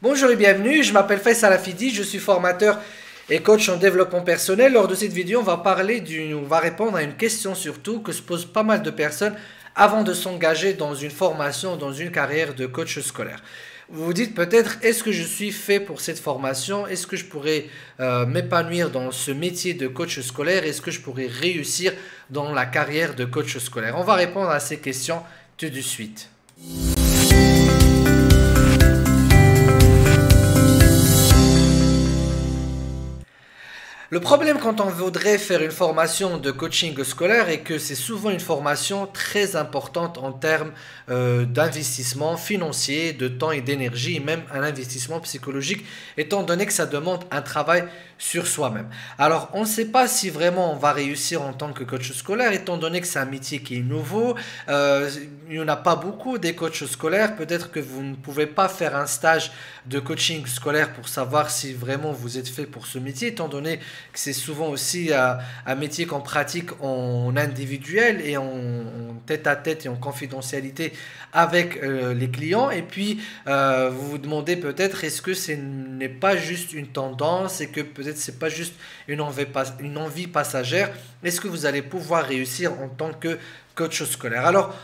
Bonjour et bienvenue, je m'appelle Faisal Afidi, je suis formateur et coach en développement personnel. Lors de cette vidéo, on va répondre à une question surtout que se posent pas mal de personnes avant de s'engager dans une formation, dans une carrière de coach scolaire. Vous vous dites peut-être, est-ce que je suis fait pour cette formation? Est-ce que je pourrais m'épanouir dans ce métier de coach scolaire? Est-ce que je pourrais réussir dans la carrière de coach scolaire? On va répondre à ces questions tout de suite. Le problème quand on voudrait faire une formation de coaching scolaire est que c'est souvent une formation très importante en termes d'investissement financier, de temps et d'énergie, et même un investissement psychologique, étant donné que ça demande un travail sur soi-même. Alors, on ne sait pas si vraiment on va réussir en tant que coach scolaire, étant donné que c'est un métier qui est nouveau. Il n'y en a pas beaucoup des coachs scolaires. Peut-être que vous ne pouvez pas faire un stage de coaching scolaire pour savoir si vraiment vous êtes fait pour ce métier, étant donné que c'est souvent aussi un métier qu'on pratique en individuel et en tête à tête et en confidentialité avec les clients. Et puis, vous vous demandez peut-être, est-ce que ce n'est pas juste une tendance et que peut-être c'est pas juste une envie passagère? Est-ce que vous allez pouvoir réussir en tant que coach scolaire? Alors,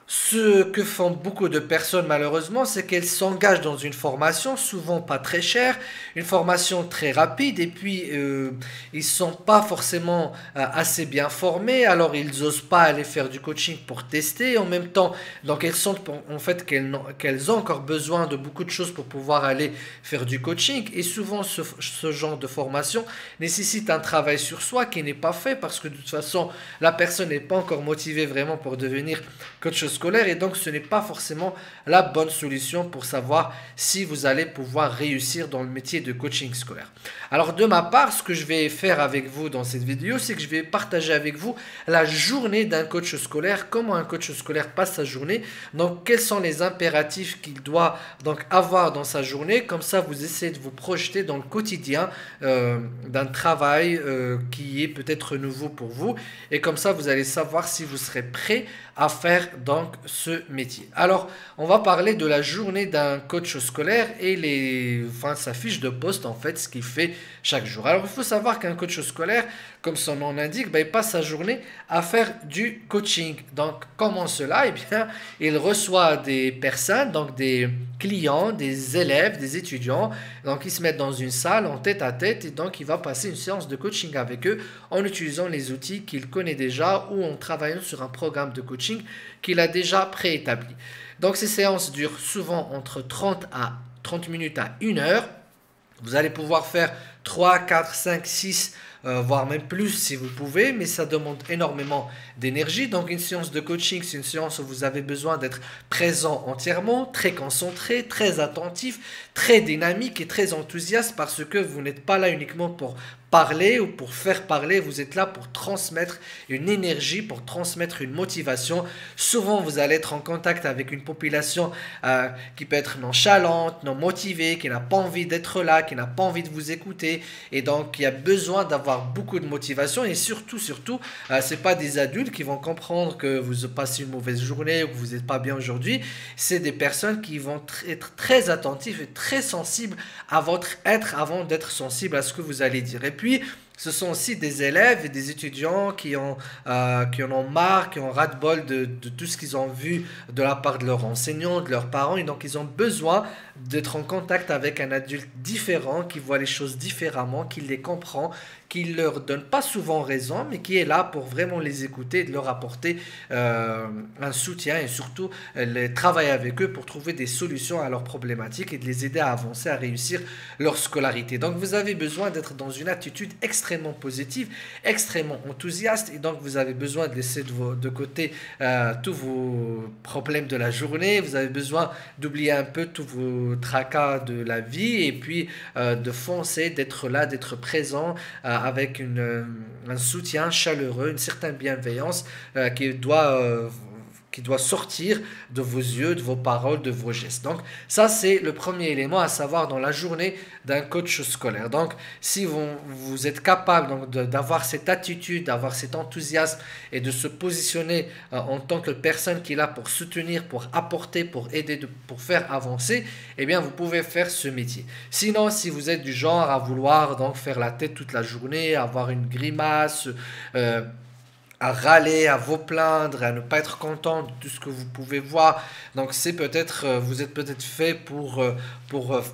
ce que font beaucoup de personnes malheureusement, c'est qu'elles s'engagent dans une formation, souvent pas très chère, une formation très rapide, et puis ils ne sont pas forcément assez bien formés, alors ils n'osent pas aller faire du coaching pour tester. En même temps, donc elles sentent en fait qu'elles ont encore besoin de beaucoup de choses pour pouvoir aller faire du coaching, et souvent ce genre de formation nécessite un travail sur soi qui n'est pas fait parce que de toute façon la personne n'est pas encore motivée vraiment pour devenir coach scolaire, et donc ce n'est pas forcément la bonne solution pour savoir si vous allez pouvoir réussir dans le métier de coaching scolaire. Alors de ma part, ce que je vais faire avec vous dans cette vidéo, c'est que je vais partager avec vous la journée d'un coach scolaire, comment un coach scolaire passe sa journée, donc quels sont les impératifs qu'il doit donc avoir dans sa journée. Comme ça vous essayez de vous projeter dans le quotidien d'un travail qui est peut-être nouveau pour vous, et comme ça vous allez savoir si vous serez prêt à faire donc ce métier. Alors, on va parler de la journée d'un coach scolaire et sa fiche de poste, en fait, ce qu'il fait chaque jour. Alors, il faut savoir qu'un coach scolaire, comme son nom l'indique, il passe sa journée à faire du coaching. Donc, comment cela? Eh bien, il reçoit des personnes, donc des clients, des élèves, des étudiants. Donc, ils se mettent dans une salle en tête à tête, et donc il va passer une séance de coaching avec eux en utilisant les outils qu'il connaît déjà ou en travaillant sur un programme de coaching qu'il a déjà préétabli. Donc ces séances durent souvent entre 30 minutes à 1 heure. Vous allez pouvoir faire 3, 4, 5, 6, voire même plus si vous pouvez, mais ça demande énormément d'énergie. Donc une séance de coaching, c'est une séance où vous avez besoin d'être présent entièrement, très concentré, très attentif, très dynamique et très enthousiaste, parce que vous n'êtes pas là uniquement pour parler ou pour faire parler, vous êtes là pour transmettre une énergie, pour transmettre une motivation. Souvent, vous allez être en contact avec une population qui peut être nonchalante, non motivée, qui n'a pas envie d'être là, qui n'a pas envie de vous écouter, et donc il y a besoin d'avoir beaucoup de motivation. Et surtout, c'est pas des adultes qui vont comprendre que vous passez une mauvaise journée ou que vous n'êtes pas bien aujourd'hui. C'est des personnes qui vont être très attentives et très sensibles à votre être avant d'être sensibles à ce que vous allez dire. Et puis, ce sont aussi des élèves et des étudiants qui en ont marre, qui ont ras-le-bol de tout ce qu'ils ont vu de la part de leurs enseignants, de leurs parents. Et donc, ils ont besoin d'être en contact avec un adulte différent, qui voit les choses différemment, qui les comprend, qui ne leur donne pas souvent raison, mais qui est là pour vraiment les écouter et de leur apporter un soutien, et surtout travailler avec eux pour trouver des solutions à leurs problématiques et de les aider à avancer, à réussir leur scolarité. Donc, vous avez besoin d'être dans une attitude extrêmement positive, extrêmement enthousiaste, et donc vous avez besoin de laisser de côté tous vos problèmes de la journée. Vous avez besoin d'oublier un peu tous vos tracas de la vie, et puis de foncer, d'être là, d'être présent avec un soutien chaleureux, une certaine bienveillance qui doit qui doit sortir de vos yeux, de vos paroles, de vos gestes. Donc ça, c'est le premier élément à savoir dans la journée d'un coach scolaire. Donc si vous êtes capable donc, d'avoir cette attitude, d'avoir cet enthousiasme et de se positionner en tant que personne qui est là pour soutenir, pour apporter, pour aider, pour faire avancer, eh bien vous pouvez faire ce métier. Sinon, si vous êtes du genre à vouloir donc faire la tête toute la journée, avoir une grimace, à râler, à vous plaindre, à ne pas être content de tout ce que vous pouvez voir. Donc c'est peut-être, vous êtes peut-être fait pour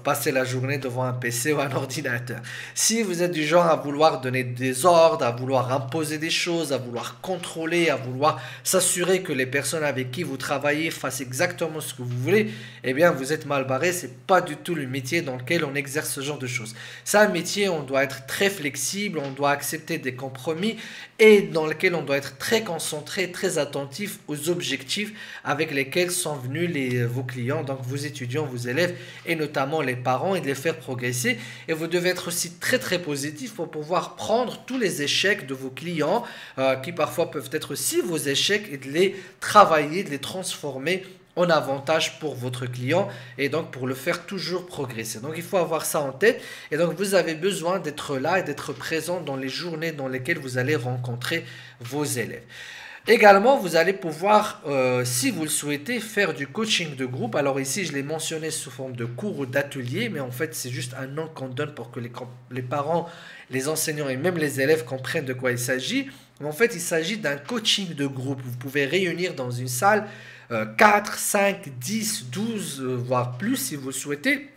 passer la journée devant un PC ou un ordinateur. Si vous êtes du genre à vouloir donner des ordres, à vouloir imposer des choses, à vouloir contrôler, à vouloir s'assurer que les personnes avec qui vous travaillez fassent exactement ce que vous voulez, eh bien vous êtes mal barré. C'est pas du tout le métier dans lequel on exerce ce genre de choses. C'est un métier où on doit être très flexible, on doit accepter des compromis et dans lequel on doit être très concentré, très attentif aux objectifs avec lesquels sont venus vos clients, donc vos étudiants, vos élèves et notamment les parents, et de les faire progresser. Et vous devez être aussi très très positif pour pouvoir prendre tous les échecs de vos clients qui parfois peuvent être aussi vos échecs et de les travailler, de les transformer en avantage pour votre client et donc pour le faire toujours progresser. Donc il faut avoir ça en tête et donc vous avez besoin d'être là et d'être présent dans les journées dans lesquelles vous allez rencontrer vos élèves. Également, vous allez pouvoir, si vous le souhaitez, faire du coaching de groupe. Alors ici, je l'ai mentionné sous forme de cours ou d'atelier, mais en fait, c'est juste un nom qu'on donne pour que les parents, les enseignants et même les élèves comprennent de quoi il s'agit. Mais en fait, il s'agit d'un coaching de groupe. Vous pouvez réunir dans une salle 4, 5, 10, 12, voire plus si vous le souhaitez.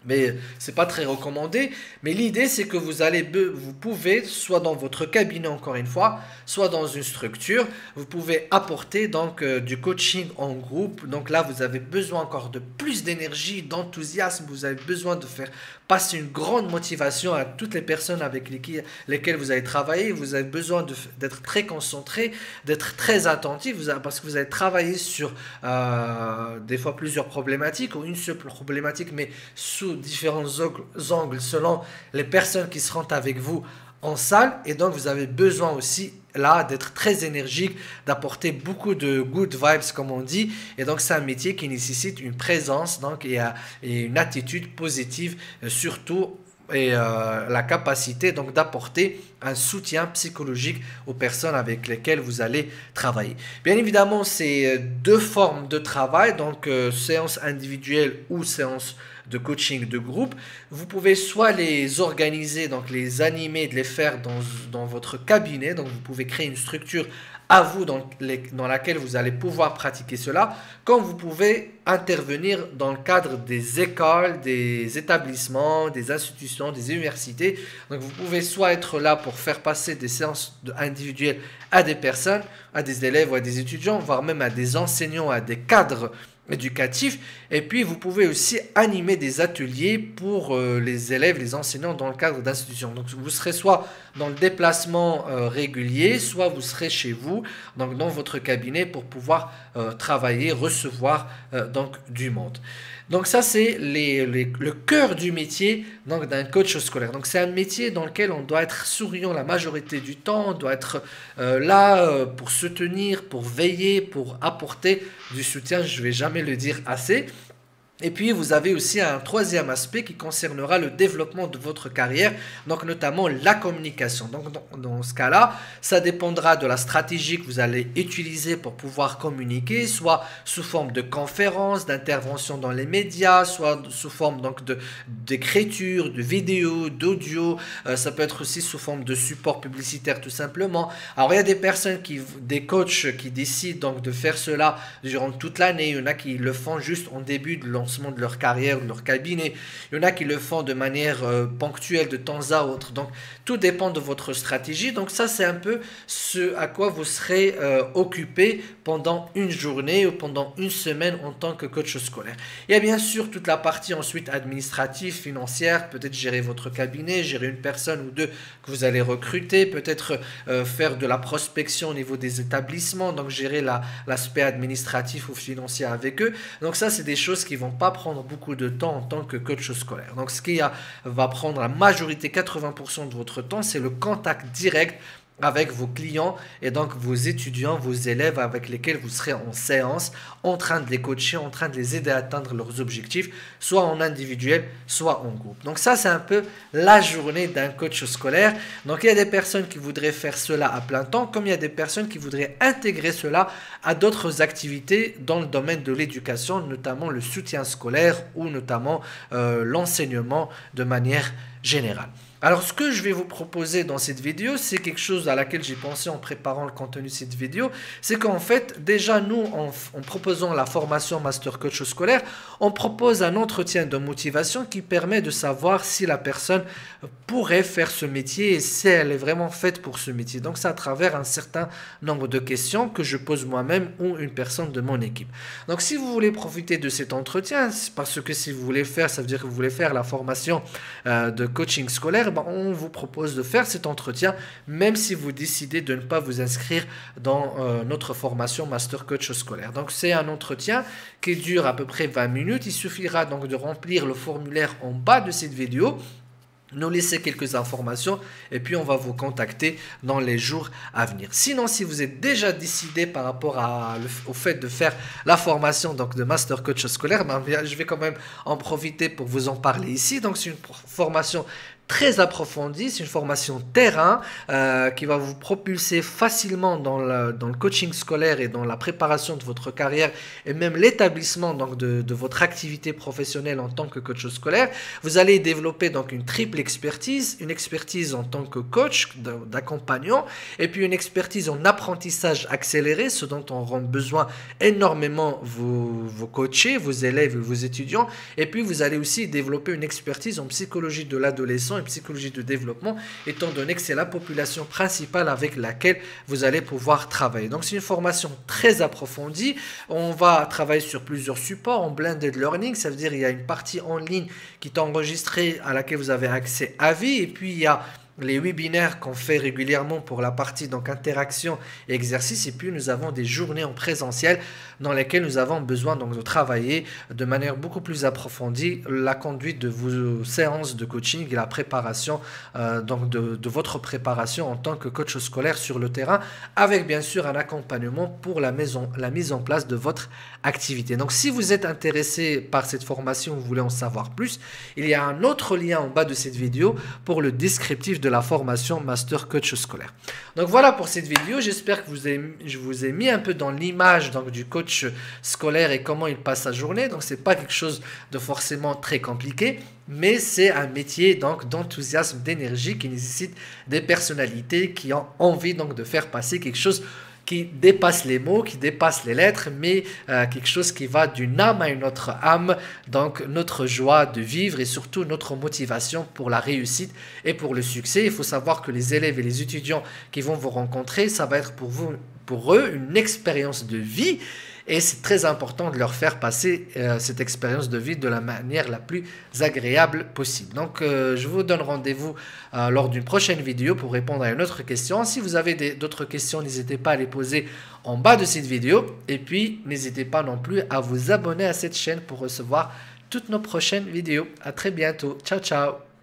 Mais c'est pas très recommandé. Mais l'idée, c'est que vous pouvez, soit dans votre cabinet encore une fois, soit dans une structure, vous pouvez apporter donc du coaching en groupe. Donc là, vous avez besoin encore de plus d'énergie, d'enthousiasme. Vous avez besoin de faire passer une grande motivation à toutes les personnes avec lesquelles vous allez travailler. Vous avez besoin d'être très concentré, d'être très attentif, parce que vous allez travailler sur des fois plusieurs problématiques ou une seule problématique, mais sous différents angles selon les personnes qui seront avec vous en salle. Et donc vous avez besoin aussi là d'être très énergique, d'apporter beaucoup de good vibes comme on dit. Et donc c'est un métier qui nécessite une présence donc, et une attitude positive surtout et la capacité donc d'apporter un soutien psychologique aux personnes avec lesquelles vous allez travailler. Bien évidemment, c'est deux formes de travail, donc séance individuelle ou séance de coaching de groupe. Vous pouvez soit les organiser, donc les animer, de les faire dans votre cabinet, donc vous pouvez créer une structure à vous dans laquelle vous allez pouvoir pratiquer cela, comme vous pouvez intervenir dans le cadre des écoles, des établissements, des institutions, des universités. Donc vous pouvez soit être là pour faire passer des séances individuelles à des personnes, à des élèves ou à des étudiants, voire même à des enseignants, à des cadres éducatif. Et puis vous pouvez aussi animer des ateliers pour les élèves, les enseignants dans le cadre d'institutions. Donc vous serez soit dans le déplacement régulier, soit vous serez chez vous, donc dans votre cabinet pour pouvoir travailler, recevoir donc du monde. Donc ça c'est le cœur du métier donc d'un coach scolaire. Donc c'est un métier dans lequel on doit être souriant la majorité du temps, on doit être là pour soutenir, pour veiller, pour apporter du soutien, je ne vais jamais le dire assez. Et puis vous avez aussi un troisième aspect qui concernera le développement de votre carrière, donc notamment la communication. Donc dans ce cas-là, ça dépendra de la stratégie que vous allez utiliser pour pouvoir communiquer, soit sous forme de conférences, d'intervention dans les médias, soit sous forme donc d'écriture, de vidéos, d'audio. Ça peut être aussi sous forme de support publicitaire tout simplement. Alors il y a des coachs qui décident donc de faire cela durant toute l'année. Il y en a qui le font juste en début de lancement de leur carrière, de leur cabinet. Il y en a qui le font de manière ponctuelle de temps à autre. Donc, tout dépend de votre stratégie. Donc, ça, c'est un peu ce à quoi vous serez occupé pendant une journée ou pendant une semaine en tant que coach scolaire. Il y a bien sûr toute la partie ensuite administrative, financière, peut-être gérer votre cabinet, gérer une personne ou deux que vous allez recruter, peut-être faire de la prospection au niveau des établissements, donc gérer l'aspect administratif ou financier avec eux. Donc ça, c'est des choses qui vont pas prendre beaucoup de temps en tant que coach scolaire. Donc ce qui va prendre la majorité, 80% de votre temps, c'est le contact direct avec vos clients et donc vos étudiants, vos élèves avec lesquels vous serez en séance, en train de les coacher, en train de les aider à atteindre leurs objectifs, soit en individuel, soit en groupe. Donc ça, c'est un peu la journée d'un coach scolaire. Donc il y a des personnes qui voudraient faire cela à plein temps, comme il y a des personnes qui voudraient intégrer cela à d'autres activités dans le domaine de l'éducation, notamment le soutien scolaire ou notamment l'enseignement de manière générale. Alors, ce que je vais vous proposer dans cette vidéo, c'est quelque chose à laquelle j'ai pensé en préparant le contenu de cette vidéo. C'est qu'en fait, déjà, nous, en proposant la formation Master Coach scolaire, on propose un entretien de motivation qui permet de savoir si la personne pourrait faire ce métier et si elle est vraiment faite pour ce métier. Donc, c'est à travers un certain nombre de questions que je pose moi-même ou une personne de mon équipe. Donc, si vous voulez profiter de cet entretien, parce que si vous voulez faire, ça veut dire que vous voulez faire la formation de coaching scolaire, on vous propose de faire cet entretien, même si vous décidez de ne pas vous inscrire dans notre formation Master Coach scolaire. Donc, c'est un entretien qui dure à peu près 20 minutes. Il suffira donc de remplir le formulaire en bas de cette vidéo, nous laisser quelques informations et puis on va vous contacter dans les jours à venir. Sinon, si vous êtes déjà décidé par rapport au fait de faire la formation donc de Master Coach scolaire, je vais quand même en profiter pour vous en parler ici. Donc, c'est une formation très approfondie, c'est une formation terrain qui va vous propulser facilement dans le coaching scolaire et dans la préparation de votre carrière et même l'établissement donc de votre activité professionnelle en tant que coach scolaire. Vous allez développer donc une triple expertise, une expertise en tant que coach, d'accompagnant, et puis une expertise en apprentissage accéléré, ce dont on aura besoin énormément vos coachés, vos élèves et vos étudiants, et puis vous allez aussi développer une expertise en psychologie de l'adolescent et psychologie de développement, étant donné que c'est la population principale avec laquelle vous allez pouvoir travailler. Donc, c'est une formation très approfondie. On va travailler sur plusieurs supports en blended learning, ça veut dire il y a une partie en ligne qui est enregistrée à laquelle vous avez accès à vie, et puis il y a les webinaires qu'on fait régulièrement pour la partie donc interaction et exercice, et puis nous avons des journées en présentiel dans lesquelles nous avons besoin donc de travailler de manière beaucoup plus approfondie la conduite de vos séances de coaching et la préparation donc de votre préparation en tant que coach scolaire sur le terrain, avec bien sûr un accompagnement pour la mise en place de votre activité. Donc, si vous êtes intéressé par cette formation, vous voulez en savoir plus, il y a un autre lien en bas de cette vidéo pour le descriptif de la formation Master Coach scolaire. Donc voilà pour cette vidéo, j'espère que je vous ai mis un peu dans l'image du coach scolaire et comment il passe sa journée. Donc c'est pas quelque chose de forcément très compliqué, mais c'est un métier donc d'enthousiasme, d'énergie qui nécessite des personnalités qui ont envie donc de faire passer quelque chose qui dépasse les mots, qui dépasse les lettres, mais quelque chose qui va d'une âme à une autre âme, donc notre joie de vivre et surtout notre motivation pour la réussite et pour le succès. Il faut savoir que les élèves et les étudiants qui vont vous rencontrer, ça va être pour eux une expérience de vie. Et c'est très important de leur faire passer cette expérience de vie de la manière la plus agréable possible. Donc, je vous donne rendez-vous lors d'une prochaine vidéo pour répondre à une autre question. Si vous avez d'autres questions, n'hésitez pas à les poser en bas de cette vidéo. Et puis, n'hésitez pas non plus à vous abonner à cette chaîne pour recevoir toutes nos prochaines vidéos. À très bientôt. Ciao, ciao.